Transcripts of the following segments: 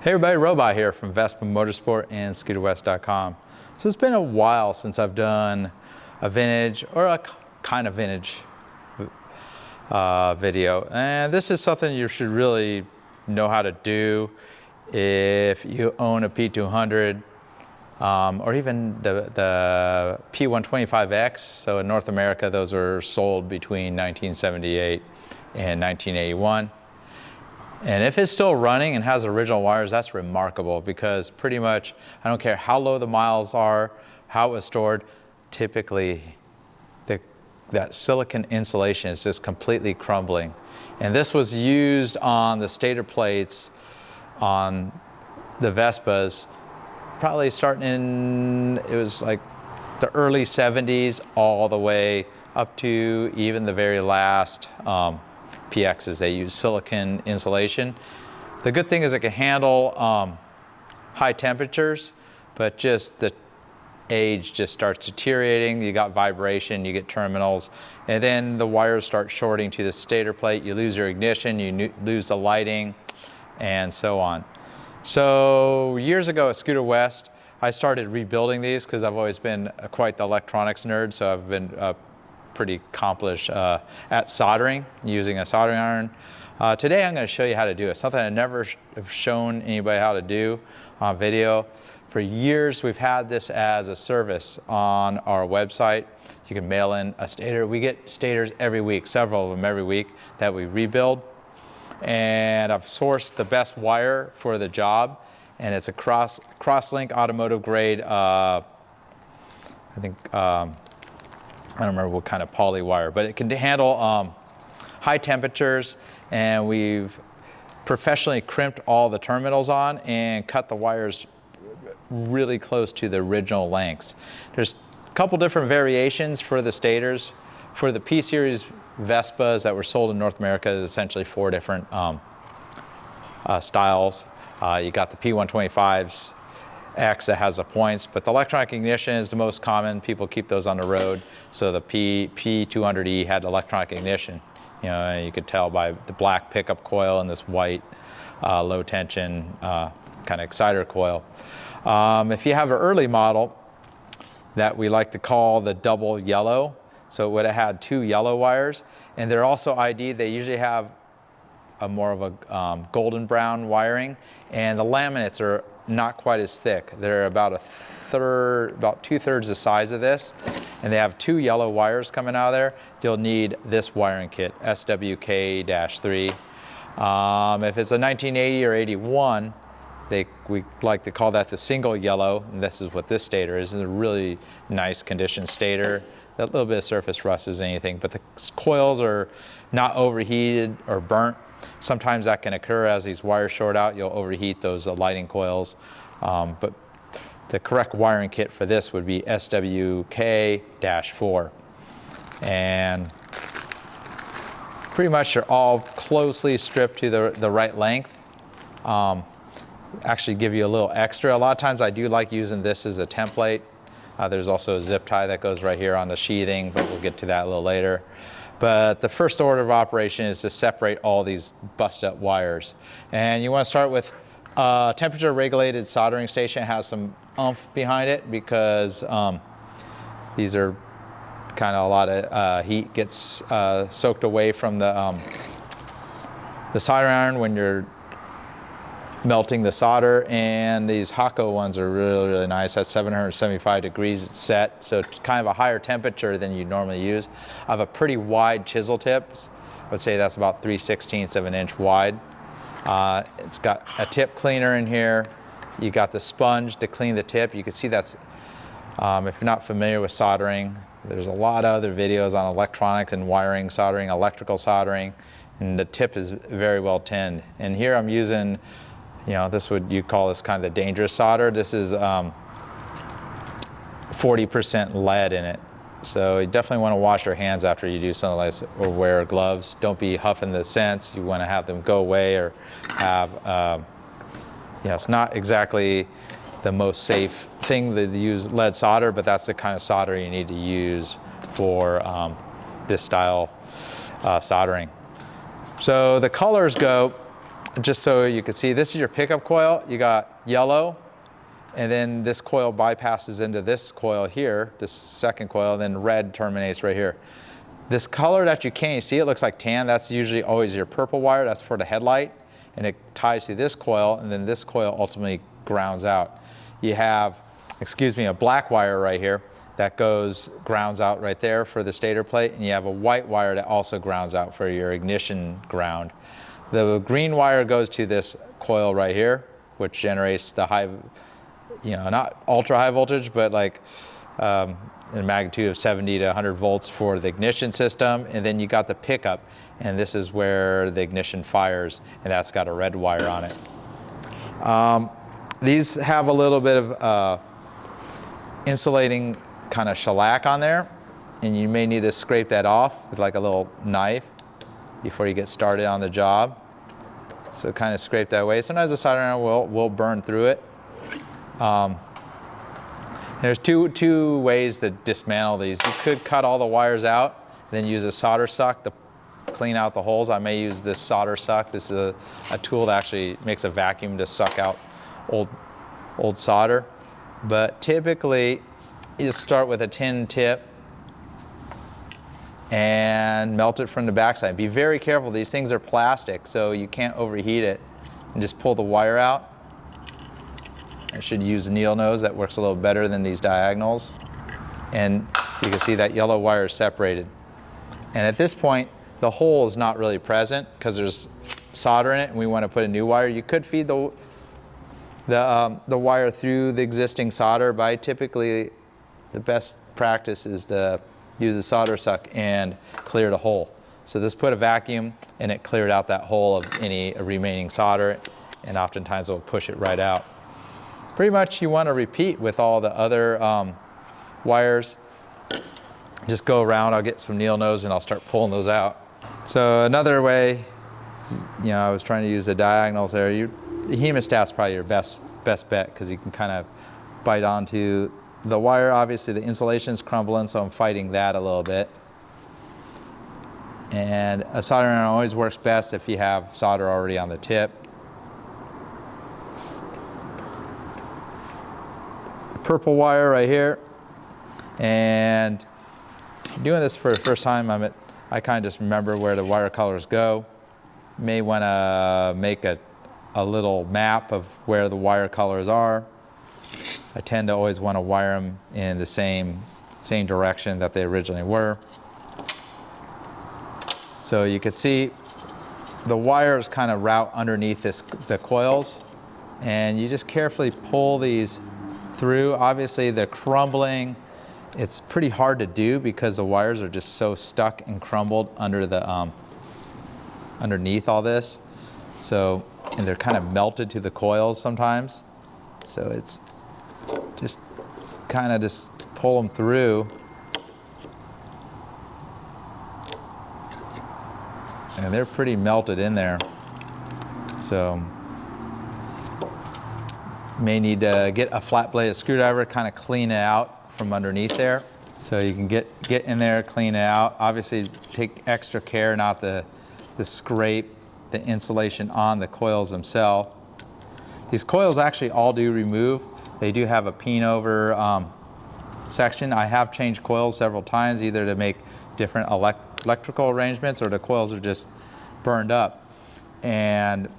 Hey everybody, Robot here from Vespa Motorsport and ScooterWest.com. So it's been a while since I've done a vintage or a kind of vintage video, and this is something you should really know how to do if you own a P200 or even the P125X. So in North America, those were sold between 1978 and 1981. And if it's still running and has original wires, that's remarkable, because pretty much, I don't care how low the miles are, how it was stored, typically that silicon insulation is just completely crumbling. And this was used on the stator plates on the Vespas, probably starting in, it was like the early 70s all the way up to even the very last PXs. They use silicon insulation. The good thing is it can handle high temperatures, but just the age just starts deteriorating. You got vibration, you get terminals, and then the wires start shorting to the stator plate. You lose your ignition, you lose the lighting, and so on. So years ago at Scooter West, I started rebuilding these because I've always been quite the electronics nerd, so I've been pretty accomplished at soldering, using a soldering iron. Today I'm going to show you how to do it, something I never have shown anybody how to do on video. For years we've had this as a service on our website. You can mail in a stator. We get stators every week, several of them every week, that we rebuild. And I've sourced the best wire for the job, and it's a cross-link automotive grade, I think, I don't remember what kind of poly wire, but it can handle high temperatures, and we've professionally crimped all the terminals on and cut the wires really close to the original lengths. There's a couple different variations for the stators. For the P-Series Vespas that were sold in North America, there's essentially 4 different styles. You got the P125s X that has the points, but the electronic ignition is the most common. People keep those on the road. So the P200E had electronic ignition. You know, and you could tell by the black pickup coil and this white low tension kind of exciter coil. If you have an early model that we like to call the double yellow, so it would have had 2 yellow wires, and they're also ID. They usually have a more of a golden brown wiring, and the laminates are not quite as thick. They're about about 2/3 the size of this, and they have 2 yellow wires coming out of there. You'll need this wiring kit, SWK-3. If it's a 1980 or 81, we like to call that the single yellow, and this is what this stator is. It's a really nice condition stator. A little bit of surface rust is anything, but the coils are not overheated or burnt. Sometimes that can occur as these wires short out. You'll overheat those lighting coils, but the correct wiring kit for this would be SWK-4. And pretty much they're all closely stripped to the right length. Actually give you a little extra. A lot of times I do like using this as a template. There's also a zip tie that goes right here on the sheathing, but we'll get to that a little later. But the first order of operation is to separate all these bust up wires. And you want to start with a temperature regulated soldering station. It has some oomph behind it because these are kind of a lot of heat gets soaked away from the soldering iron when you're melting the solder. And these Hakko ones are really, really nice. That's 775 degrees it's set, so it's kind of a higher temperature than you normally use. I have a pretty wide chisel tip. I would say that's about 3/16 of an inch wide. It's got a tip cleaner in here. You got the sponge to clean the tip. You can see that's, if you're not familiar with soldering, there's a lot of other videos on electronics and wiring, soldering, electrical soldering, and the tip is very well tinned. And here I'm using, you know, this would, you call this kind of the dangerous solder. This is 40% lead in it. So you definitely want to wash your hands after you do something like this, or wear gloves. Don't be huffing the scents. You want to have them go away, or have, you know, it's not exactly the most safe thing to use lead solder, but that's the kind of solder you need to use for this style soldering. So the colors go, just so you can see, this is your pickup coil. You got yellow, and then this coil bypasses into this coil here, this second coil, then red terminates right here. This color that you can't see, it looks like tan, that's usually always your purple wire, that's for the headlight, and it ties to this coil, and then this coil ultimately grounds out. You have, excuse me, a black wire right here that grounds out right there for the stator plate, and you have a white wire that also grounds out for your ignition ground. The green wire goes to this coil right here, which generates the high, you know, not ultra high voltage, but like in a magnitude of 70 to 100 volts for the ignition system. And then you got the pickup, and this is where the ignition fires, and that's got a red wire on it. These have a little bit of insulating kind of shellac on there, and you may need to scrape that off with like a little knife before you get started on the job. So kind of scrape that away. Sometimes the soldering iron will burn through it. There's two ways to dismantle these. You could cut all the wires out, then use a solder suck to clean out the holes. I may use this solder suck. This is a tool that actually makes a vacuum to suck out old solder. But typically, you just start with a tin tip and melt it from the backside. Be very careful. These things are plastic, so you can't overheat it. And just pull the wire out. I should use a needle nose. That works a little better than these diagonals. And you can see that yellow wire is separated. And at this point, the hole is not really present because there's solder in it, and we want to put a new wire. You could feed the wire through the existing solder, but typically the best practice is to use a solder suck and clear the hole. So this put a vacuum, and it cleared out that hole of any remaining solder, and oftentimes it will push it right out. Pretty much you want to repeat with all the other wires. Just go around, I'll get some needle nose and I'll start pulling those out. So another way, you know, I was trying to use the diagonals there. The hemostat's probably your best bet because you can kind of bite onto the wire. Obviously the insulation's crumbling, so I'm fighting that a little bit. And a soldering iron always works best if you have solder already on the tip. Purple wire right here, and doing this for the first time, I kind of just remember where the wire colors go. You may want to make a little map of where the wire colors are. I tend to always want to wire them in the same direction that they originally were. So you can see the wires kind of route underneath the coils, and you just carefully pull these through. Obviously they're crumbling. It's pretty hard to do because the wires are just so stuck and crumbled under the underneath all this. So, and they're kind of melted to the coils sometimes. So it's just kind of just pull them through. And they're pretty melted in there. So may need to get a flat bladed screwdriver, kind of clean it out from underneath there. So you can get in there, clean it out. Obviously take extra care not to scrape the insulation on the coils themselves. These coils actually all do remove. They do have a peen over section. I have changed coils several times, either to make different electrical arrangements or the coils are just burned up. And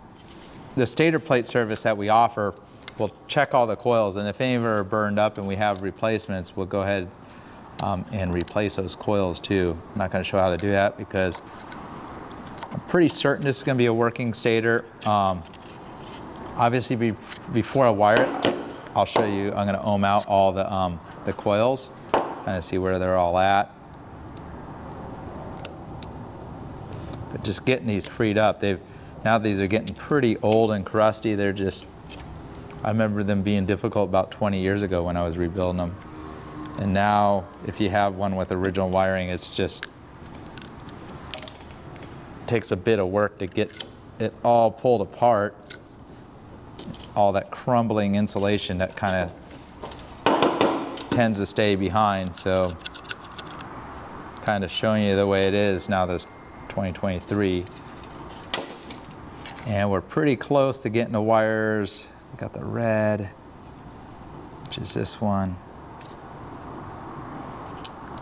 the stator plate service that we offer, we'll check all the coils, and if any of them are burned up and we have replacements, we'll go ahead and replace those coils too. I'm not going to show how to do that because I'm pretty certain this is going to be a working stator. Obviously, before I wire it, I'll show you. I'm going to ohm out all the coils, kind of see where they're all at. But just getting these freed up, now these are getting pretty old and crusty. They're just, I remember them being difficult about 20 years ago when I was rebuilding them. And now, if you have one with original wiring, it's just takes a bit of work to get it all pulled apart. All that crumbling insulation that kind of tends to stay behind. So, kind of showing you the way it is now. This 2023. And we're pretty close to getting the wires. We got the red, which is this one,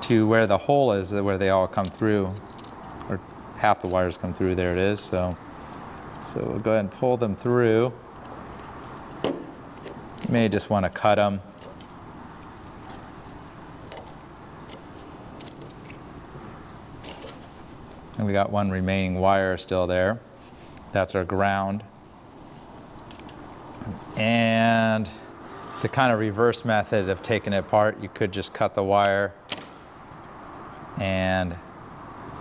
to where the hole is, where they all come through, or half the wires come through. There it is. So we'll go ahead and pull them through. You may just want to cut them. And we got one remaining wire still there. That's our ground. And the kind of reverse method of taking it apart, you could just cut the wire and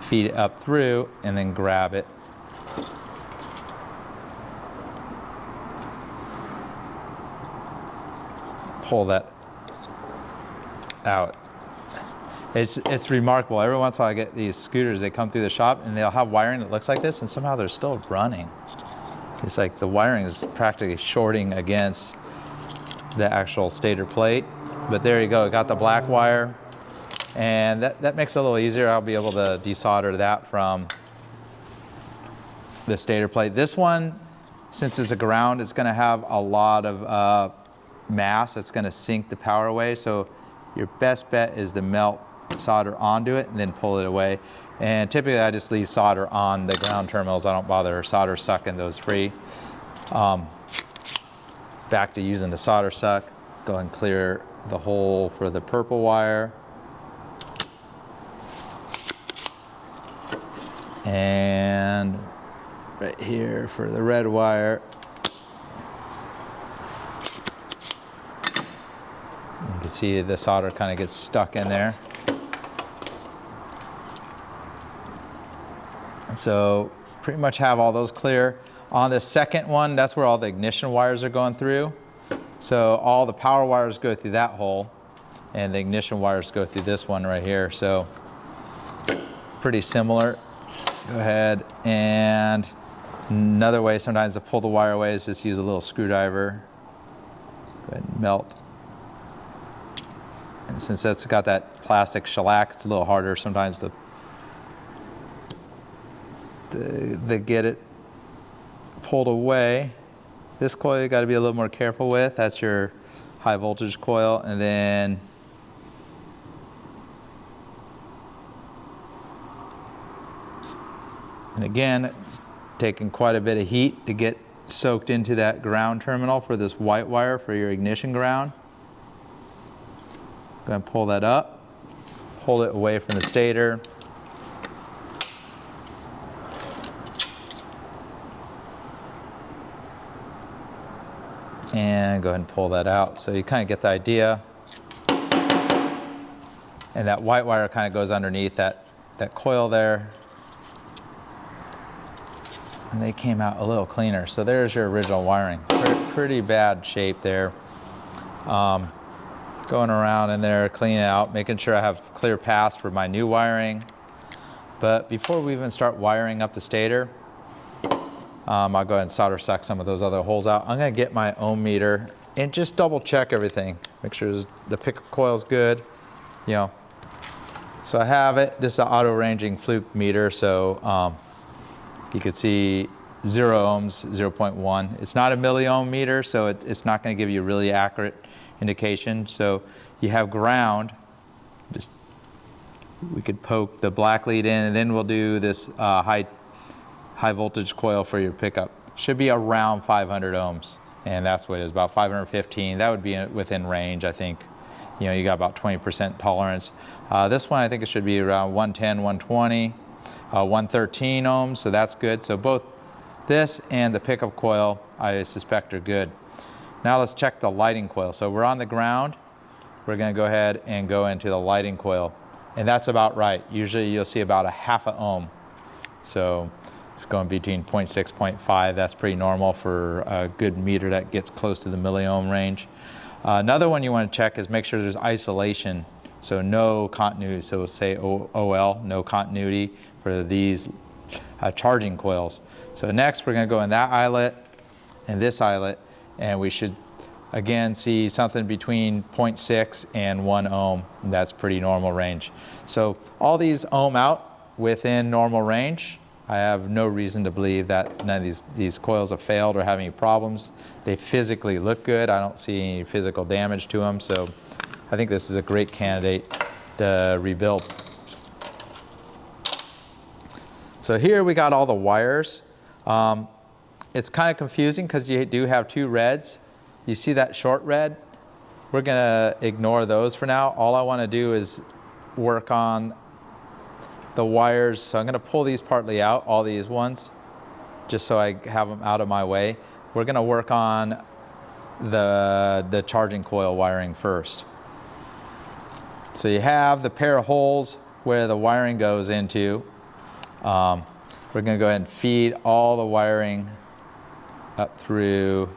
feed it up through and then grab it. Pull that out. It's remarkable. Every once in a while I get these scooters, they come through the shop and they'll have wiring that looks like this and somehow they're still running. It's like the wiring is practically shorting against the actual stator plate. But there you go, got the black wire. And that makes it a little easier. I'll be able to desolder that from the stator plate. This one, since it's a ground, it's gonna have a lot of mass that's gonna sink the power away. So your best bet is to melt solder onto it and then pull it away. And typically I just leave solder on the ground terminals. I don't bother solder sucking those free. Back to using the solder suck. Go and clear the hole for the purple wire. And right here for the red wire. You can see the solder kind of gets stuck in there. So pretty much have all those clear. On the second one, that's where all the ignition wires are going through. So all the power wires go through that hole and the ignition wires go through this one right here. So pretty similar. Go ahead, and another way sometimes to pull the wire away is just use a little screwdriver. Go ahead and melt. And since that's got that plastic shellac, it's a little harder sometimes to get it pulled away. This coil you got to be a little more careful with. That's your high voltage coil. And then again, it's taking quite a bit of heat to get soaked into that ground terminal for this white wire for your ignition ground. Going to pull that up, pull it away from the stator. And go ahead and pull that out. So you kind of get the idea. And that white wire kind of goes underneath that coil there. And they came out a little cleaner. So there's your original wiring. Pretty bad shape there. Going around in there, cleaning it out, making sure I have clear paths for my new wiring. But before we even start wiring up the stator, I'll go ahead and solder suck some of those other holes out. I'm gonna get my ohm meter and just double check everything. Make sure the pickup coil's good, you know. So I have it. This is an auto ranging fluke meter. So you can see 0 ohms, 0.1. It's not a milliohm meter, so it's not going to give you a really accurate indication. So you have ground. Just we could poke the black lead in, and then we'll do this high voltage coil for your pickup. Should be around 500 ohms, and that's what it is, about 515. That would be within range, I think. You know, you got about 20% tolerance. This one, I think it should be around 110, 120. 113 ohms, so that's good. So both this and the pickup coil, I suspect, are good. Now let's check the lighting coil. So we're on the ground. We're going to go ahead and go into the lighting coil. And that's about right. Usually you'll see about a half an ohm. So it's going between 0.6, 0.5. That's pretty normal for a good meter that gets close to the milliohm range. Another one you want to check is make sure there's isolation. So no continuity. So say OL, no continuity for these charging coils. So next we're going to go in that eyelet and this eyelet, and we should again see something between 0.6 and 1 ohm. That's pretty normal range. So all these ohm out within normal range. I have no reason to believe that none of these coils have failed or have any problems. They physically look good. I don't see any physical damage to them, so I think this is a great candidate to rebuild. So here we got all the wires. It's kind of confusing because you do have two reds. You see that short red? We're gonna ignore those for now. All I wanna do is work on the wires. So I'm gonna pull these partly out, all these ones, just so I have them out of my way. We're gonna work on the charging coil wiring first. So you have the pair of holes where the wiring goes into. We're gonna go ahead and feed all the wiring up through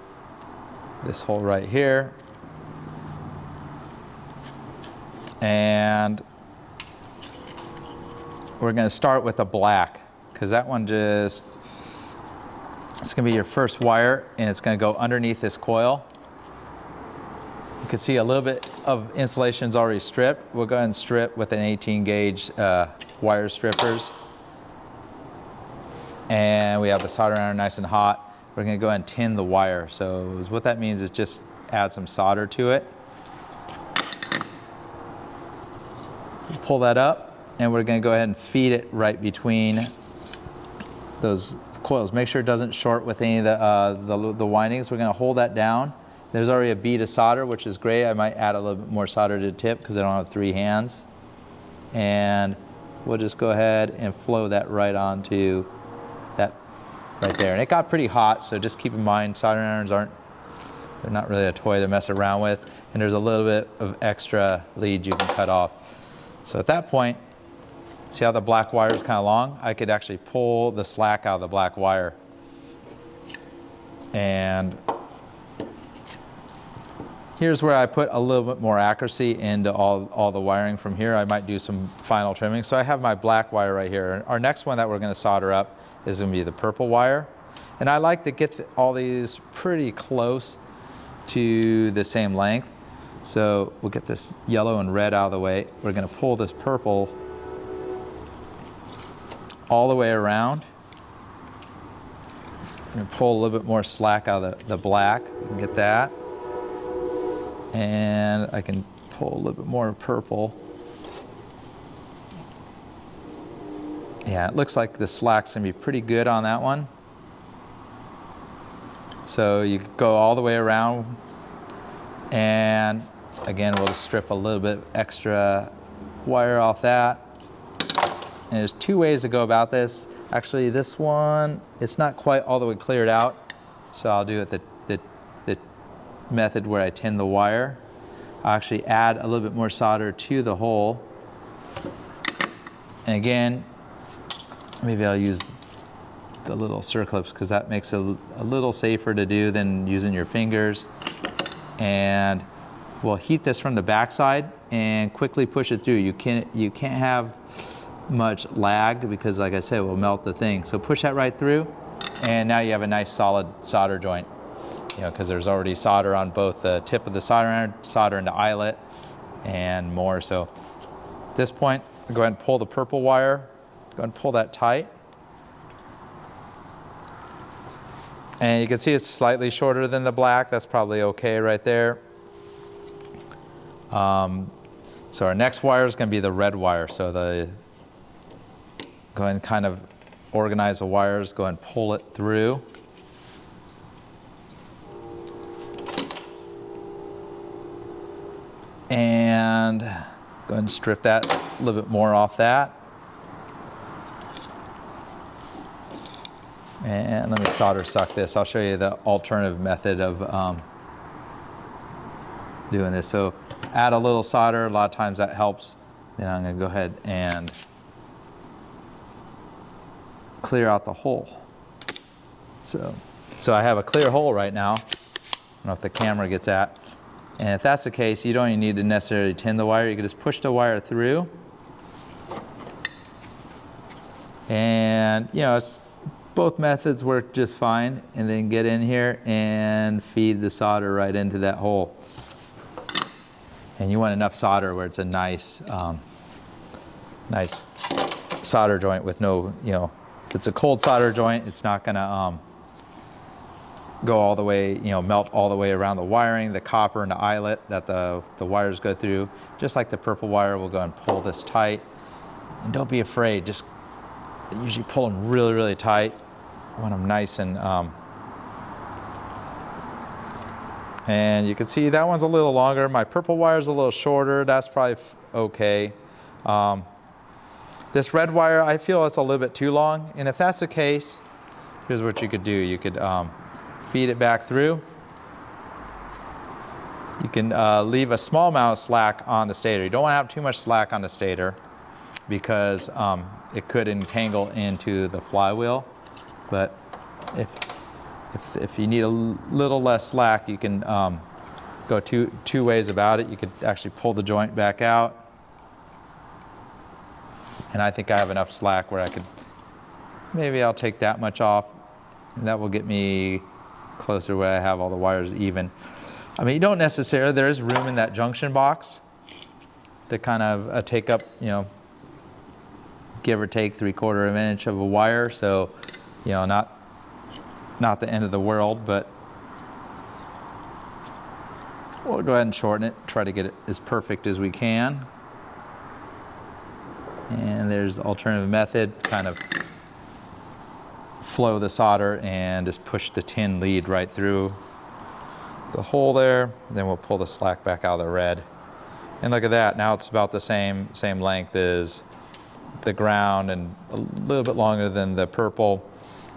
this hole right here. And we're going to start with the black, because that one just, it's going to be your first wire, and it's going to go underneath this coil. You can see a little bit of insulation is already stripped. We'll go ahead and strip with an 18 gauge wire strippers. And we have the soldering iron nice and hot. We're going to go ahead and tin the wire. So what that means is just add some solder to it. Pull that up, and we're going to go ahead and feed it right between those coils. Make sure it doesn't short with any of the windings. We're going to hold that down. There's already a bead of solder, which is great. I might add a little bit more solder to the tip because I don't have 3 hands. And we'll just go ahead and flow that right onto that right there. And it got pretty hot, so just keep in mind soldering irons they're not really a toy to mess around with. And there's a little bit of extra lead you can cut off. So at that point, see how the black wire is kind of long? I could actually pull the slack out of the black wire. And here's where I put a little bit more accuracy into all the wiring from here. I might do some final trimming. So I have my black wire right here. Our next one that we're going to solder up is going to be the purple wire. And I like to get all these pretty close to the same length. So we'll get this yellow and red out of the way. We're going to pull this purple all the way around. I'm going to pull a little bit more slack out of the black. You can get that. And I can pull a little bit more purple. Yeah, it looks like the slack's going to be pretty good on that one. So you go all the way around, and again, we'll just strip a little bit extra wire off that. And there's 2 ways to go about this. Actually, this one, it's not quite all the way cleared out, so I'll do it the method where I tin the wire. I'll actually add a little bit more solder to the hole. And again, maybe I'll use the little circlips because that makes it a little safer to do than using your fingers. And we'll heat this from the backside and quickly push it through. You can't have much lag because, like I said, we'll melt the thing. So push that right through, and now you have a nice solid solder joint. You know, because there's already solder on both the tip of the soldering iron, solder in the eyelet, and more. So at this point, go ahead and pull the purple wire. Go ahead and pull that tight. And you can see it's slightly shorter than the black. That's probably okay right there. So our next wire is going to be the red wire. So go ahead and kind of organize the wires. Go ahead and pull it through. And go ahead and strip that a little bit more off that. And let me solder suck this. I'll show you the alternative method of doing this. So add a little solder. A lot of times that helps. Then I'm going to go ahead and clear out the hole. So I have a clear hole right now. I don't know if the camera gets at. And if that's the case, you don't even need to necessarily tin the wire. You can just push the wire through. And, you know, both methods work just fine. And then get in here and feed the solder right into that hole. And you want enough solder where it's a nice, nice solder joint with no, you know, If it's a cold solder joint, it's not gonna go all the way, melt all the way around the wiring, the copper and the eyelet that the wires go through. Just like the purple wire, we'll go and pull this tight. And don't be afraid, just usually pull them really, really tight. I want them nice and you can see that one's a little longer. My purple wire's a little shorter. That's probably okay. This red wire, I feel it's a little bit too long. And if that's the case, here's what you could do. You could feed it back through. You can leave a small amount of slack on the stator. You don't want to have too much slack on the stator because it could entangle into the flywheel. But if you need a little less slack, you can go two ways about it. You could actually pull the joint back out. And I think I have enough slack where I could, maybe I'll take that much off. And that will get me closer where I have all the wires even. I mean, you don't necessarily, there is room in that junction box to kind of take up, give or take 3/4 of an inch of a wire. So, not the end of the world, but we'll go ahead and shorten it, try to get it as perfect as we can. And there's the alternative method, kind of flow the solder and just push the tin lead right through the hole there. Then we'll pull the slack back out of the red. And look at that, now it's about the same length as the ground and a little bit longer than the purple,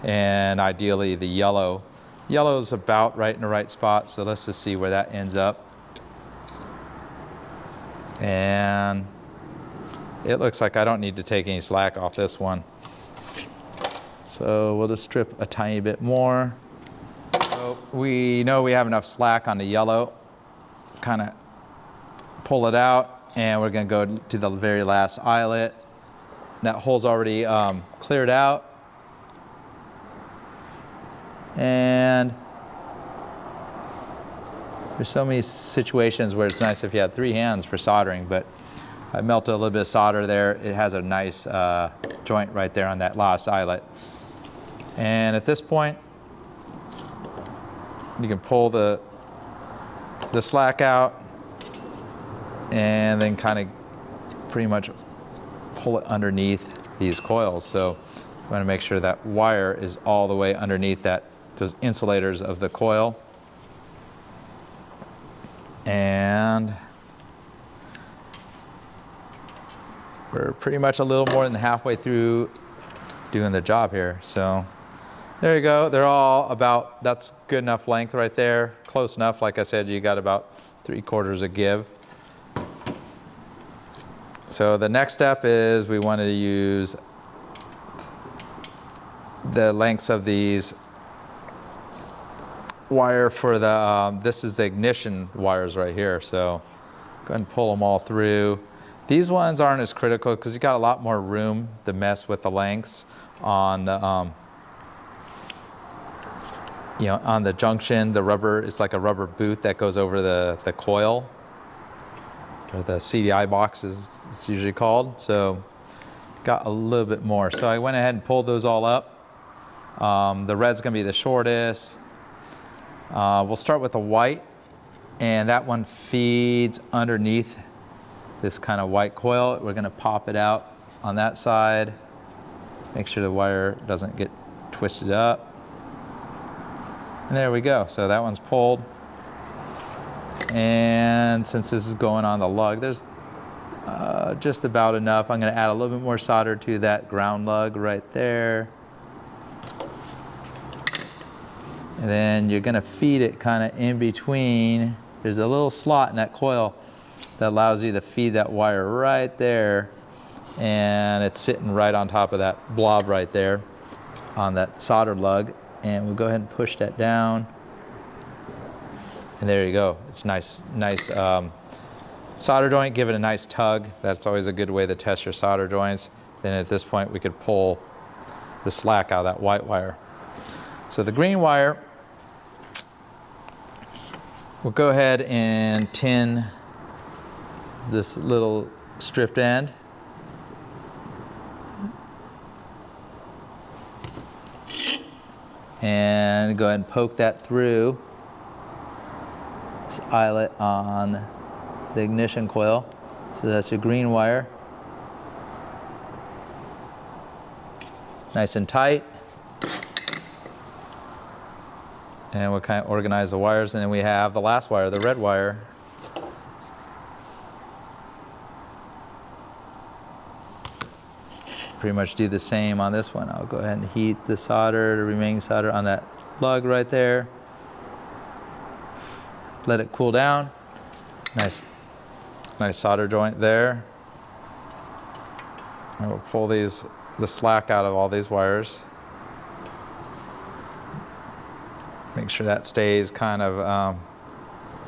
and ideally the yellow. Yellow is about right in the right spot, so let's just see where that ends up. And it looks like I don't need to take any slack off this one. So we'll just strip a tiny bit more. So we know we have enough slack on the yellow. Kind of pull it out, and we're going to go to the very last eyelet. That hole's already cleared out. And there's so many situations where it's nice if you had 3 hands for soldering, but I melted a little bit of solder there. It has a nice joint right there on that last eyelet. And at this point, you can pull the slack out and then kind of pretty much pull it underneath these coils. So I want to make sure that wire is all the way underneath those insulators of the coil. And we're pretty much a little more than halfway through doing the job here. So there you go. They're all about, that's good enough length right there. Close enough. Like I said, you got about 3/4 of give. So the next step is we want to use the lengths of these wire for the, this is the ignition wires right here. So go ahead and pull them all through. These ones aren't as critical because you got a lot more room to mess with the lengths on the, on the junction. The rubber, it's like a rubber boot that goes over the coil, or the CDI box as it's usually called. So got a little bit more. So I went ahead and pulled those all up. The red's gonna be the shortest. We'll start with the white, and that one feeds underneath this kind of white coil. We're gonna pop it out on that side. Make sure the wire doesn't get twisted up. And there we go. So that one's pulled. And since this is going on the lug, there's just about enough. I'm gonna add a little bit more solder to that ground lug right there. And then you're gonna feed it kind of in between. There's a little slot in that coil that allows you to feed that wire right there. And it's sitting right on top of that blob right there on that solder lug. And we'll go ahead and push that down. And there you go. It's nice solder joint. Give it a nice tug. That's always a good way to test your solder joints. Then at this point, we could pull the slack out of that white wire. So the green wire, we'll go ahead and tin this little stripped end. and go ahead and poke that through this eyelet on the ignition coil. So that's your green wire. Nice and tight. And we'll kind of organize the wires, and then we have the last wire, the red wire. Pretty much do the same on this one. I'll go ahead and heat the solder, the remaining solder on that lug right there. Let it cool down. Nice solder joint there. And we'll pull the slack out of all these wires. Make sure that stays kind of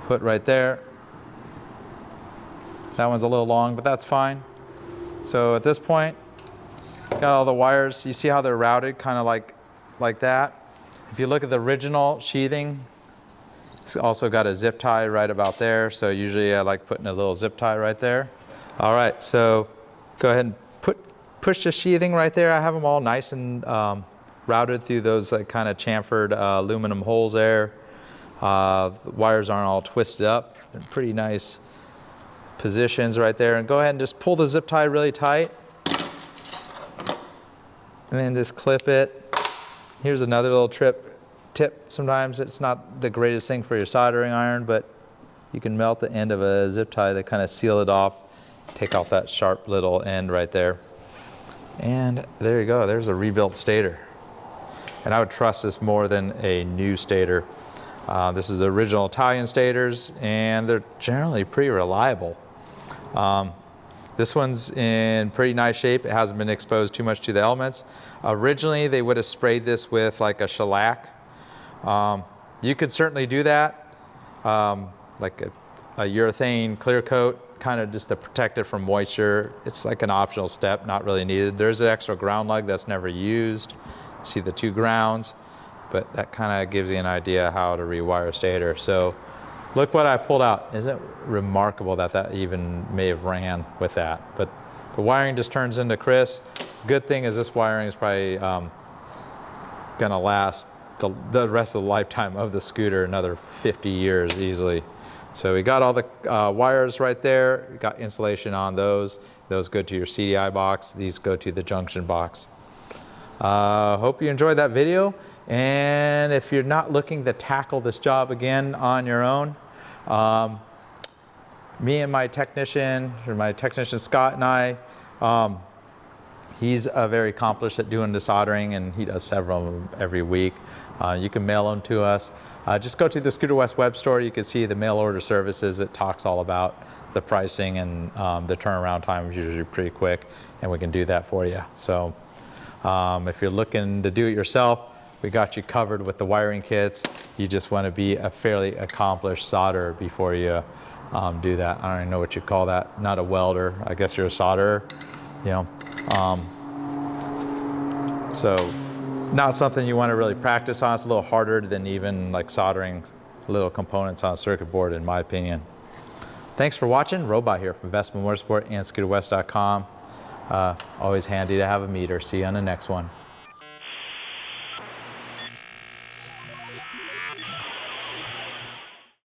put right there. That one's a little long, but that's fine. So at this point, got all the wires. You see how they're routed, kind of like that. If you look at the original sheathing, it's also got a zip tie right about there. So usually I like putting a little zip tie right there. All right, so go ahead and push the sheathing right there. I have them all nice and routed through those kind of chamfered aluminum holes there. The wires aren't all twisted up. They're pretty nice positions right there. And go ahead and just pull the zip tie really tight. And then just clip it. Here's another little tip. Sometimes it's not the greatest thing for your soldering iron, but you can melt the end of a zip tie to kind of seal it off. Take off that sharp little end right there. And there you go, there's a rebuilt stator. And I would trust this more than a new stator. This is the original Italian stators, and they're generally pretty reliable. This one's in pretty nice shape. It hasn't been exposed too much to the elements. Originally, they would have sprayed this with like a shellac. You could certainly do that, like a urethane clear coat, kind of just to protect it from moisture. It's like an optional step, not really needed. There's an extra ground lug that's never used. See the two grounds, but that kind of gives you an idea how to rewire a stator. So look what I pulled out. Isn't it remarkable that that even may have ran with that? But the wiring just turns into crisp. Good thing is this wiring is probably gonna last the rest of the lifetime of the scooter, another 50 years easily. So we got all the wires right there. We got insulation on those. Those go to your CDI box. These go to the junction box. Hope you enjoyed that video. And if you're not looking to tackle this job again on your own, me and my technician Scott and I, he's very accomplished at doing the soldering, and he does several of them every week. You can mail them to us. Just go to the Scooter West web store. You can see the mail order services. It talks all about the pricing, and the turnaround time is usually pretty quick, and we can do that for you. So if you're looking to do it yourself, we got you covered with the wiring kits. You just want to be a fairly accomplished solderer before you do that. I don't even know what you call that. Not a welder. I guess you're a solderer. You know. So not something you want to really practice on. It's a little harder than even like soldering little components on a circuit board, in my opinion. Thanks for watching. Robot here from Vespa Motorsport and ScooterWest.com. Always handy to have a meter. See you on the next one.